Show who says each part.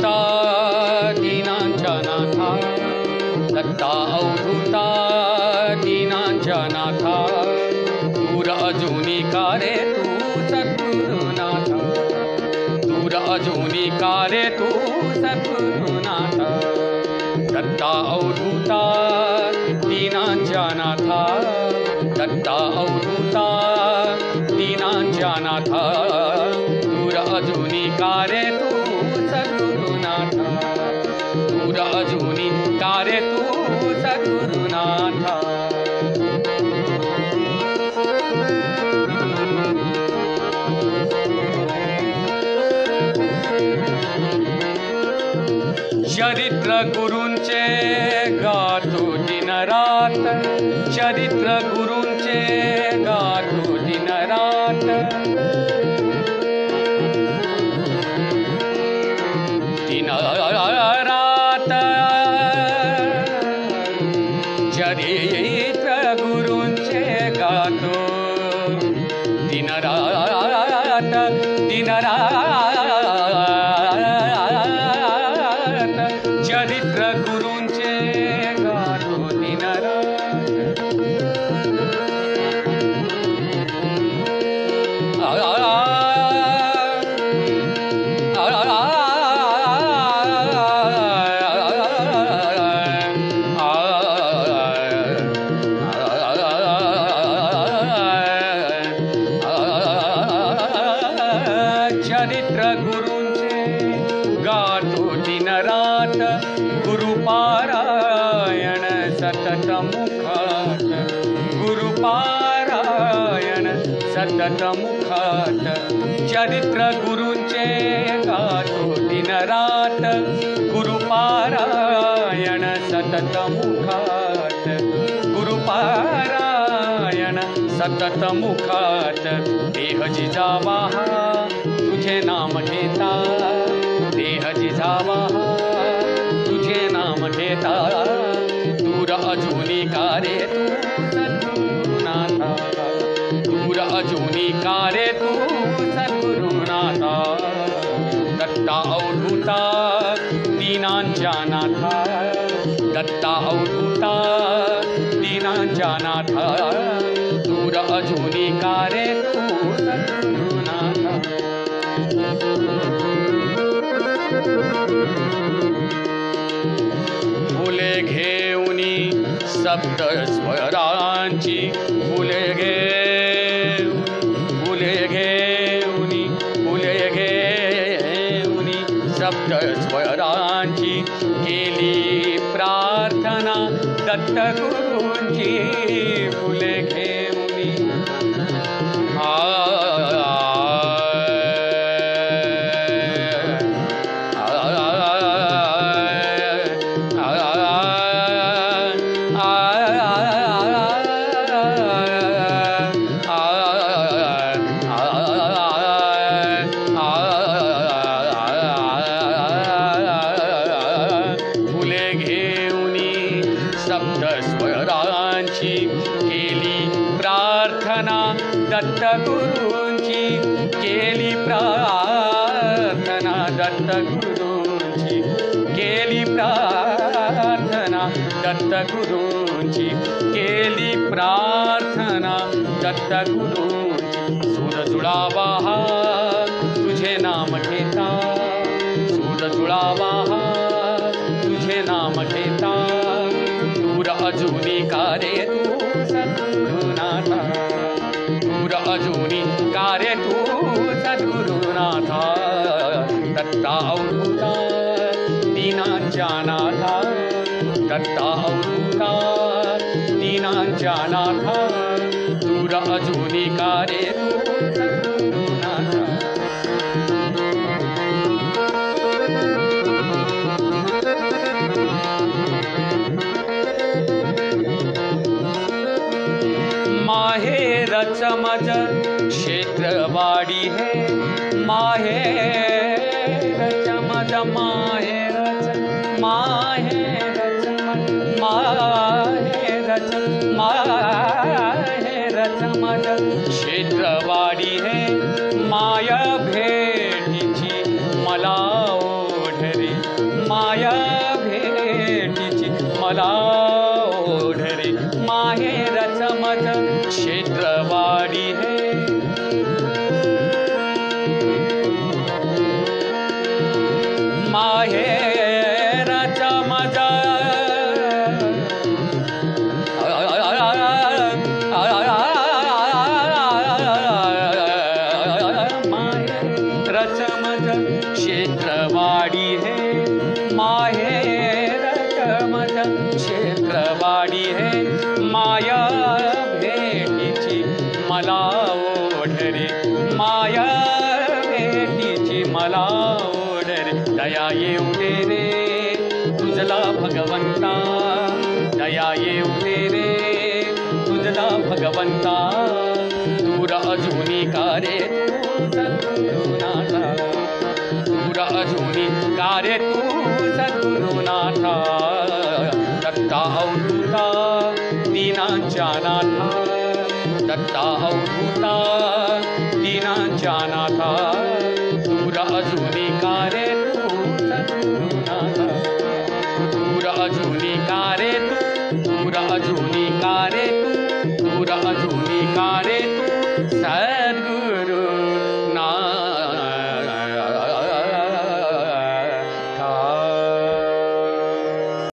Speaker 1: अवधूता दीनांच्या नाथा, दत्ता अवधूता दीनांच्या नाथा, दूर अजूनी का रे तू सद्गुरुनाथा, दूर अजूनी का रे तू सद्गुरुनाथा, दत्ता अवधूता दीनांच्या नाथा, दत्ता अवधूता दीनांच्या नाथा, दूर अजूनी का रे तू सद्गुरुनाथा, दूर अजूनी का रे तू सद्गुरुनाथा. चरित्र गुरूंचे गातो दिन रात, चरित्र गुरूंचे गातो दिन रात, दिन रात चरित्र गुरूंचे गातो दिन रात, दिन रात चरित्र गुरूंचे गातो दिन रात. चरित्र गुरूंचे गातो दिन रात, गुरुपारायण सतत मुखात, गुरुपारायण सतत मुखात, चरित्र गुरूंचे गातो दिन रात, गुरुपारायण सतत मुखात, गुरुपारायण सतत मुखात. देह जिजावा तुझे नाम घेता, देह जिजावा तुझे नाम घेता, दूर अजूनी का रे तू सद्गुरुनाथा, दूर अजूनी का रे तू सद्गुरुनाथा, दत्ता अवधूता दीनांच्या नाथा, दत्ता अवधूता दीनांच्या नाथा, दूर अजूनी का रे तू सद्गुरुनाथा. फुले घेऊनी सप्त स्वरांची, फुले घेऊनी, फुले घेऊनी सप्त स्वरांची, केली प्रार्थना दत्त गुरूंची, फुले घेऊनी सप्त स्वरांची, केली प्रार्थना दत्त गुरूंची, केली प्रार्थना दत्त गुरूंची, केली प्रार्थना दत्त गुरूंची, केली प्रार्थना दत्त गुरूंची. सूर जुळावा तुझे नाम घेता, सूर जुळावा तुझे नाम घेता, दूर अजूनी का रे तू सद्गुरुनाथा, दूर अजूनी का रे तू सद्गुरुनाथा, दत्ता अवधूता दीनांच्या नाथा, दत्ता अवधूता दीनांच्या नाथा, दूर अजूनी का रे तू सद्गुरुनाथा. माहेरच मज क्षेत्रवाडी है, माहेरच मज, माहेरच माहेरच माहेरच माहेरच मज क्षेत्रवाडी है, माया भेटीची मला ओढरी, माया भेटीची मला ओढ रे माहेरच मज क्षेत्रवाडी हे माहेरच मज माहेरच मज क्षेत्रवाडी हे माहेरच मज क्षेत्रवाडी हे माया भेटीची मला ओढ रे माया भेटीची मला ओढ रे दया येऊ दे रे तुझला भगवंता दया येऊ दे रे तुझला भगवंता दूर अजूनी का रे तू सद्गुरुनाथा दूर अजूनी का रे तू सद्गुरुनाथा दत्ता अवधूता दीनांच्या नाथा दत्ता अवधूता दीनांच्या नाथा दूर अजूनी का रे तू सद्गुरुनाथा दूर अजूनी का रे तू दूर अजूनी का रे तू दूर अजूनी का रे तू सद्गुरु